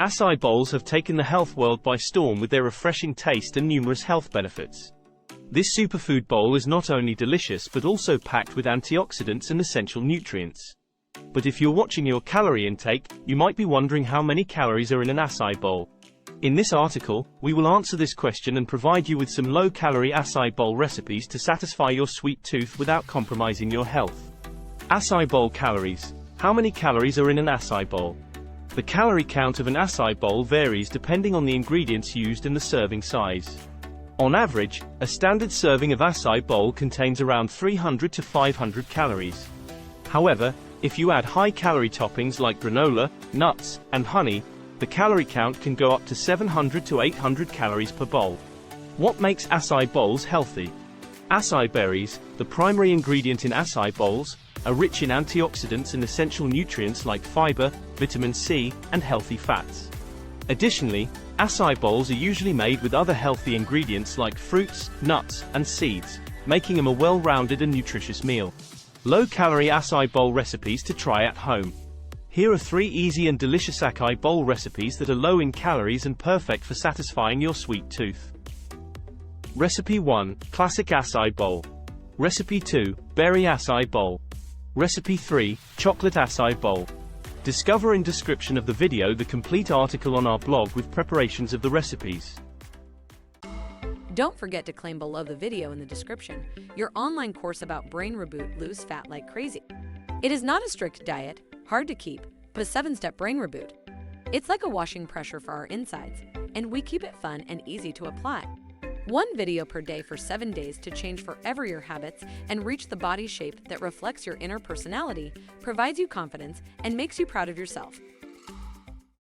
Acai bowls have taken the health world by storm with their refreshing taste and numerous health benefits. This superfood bowl is not only delicious but also packed with antioxidants and essential nutrients. But if you're watching your calorie intake, you might be wondering how many calories are in an acai bowl. In this article, we will answer this question and provide you with some low-calorie acai bowl recipes to satisfy your sweet tooth without compromising your health. Acai bowl calories. How many calories are in an acai bowl? The calorie count of an acai bowl varies depending on the ingredients used and the serving size. On average, a standard serving of acai bowl contains around 300 to 500 calories. However, if you add high-calorie toppings like granola, nuts, and honey, the calorie count can go up to 700 to 800 calories per bowl. What makes acai bowls healthy? Acai berries, the primary ingredient in acai bowls, are rich in antioxidants and essential nutrients like fiber, vitamin C, and healthy fats. Additionally, acai bowls are usually made with other healthy ingredients like fruits, nuts, and seeds, making them a well-rounded and nutritious meal. Low-calorie acai bowl recipes to try at home. Here are 3 easy and delicious acai bowl recipes that are low in calories and perfect for satisfying your sweet tooth. Recipe 1. Classic acai bowl. Recipe 2. Berry acai bowl. Recipe 3. Chocolate acai bowl. Discover in description of the video the complete article on our blog with preparations of the recipes. Don't forget to claim below the video in the description your online course about brain reboot, lose fat like crazy. It is not a strict diet, hard to keep, but a 7-step brain reboot. It's like a washing pressure for our insides, and we keep it fun and easy to apply. 1 video per day for 7 days to change forever your habits and reach the body shape that reflects your inner personality, provides you confidence, and makes you proud of yourself.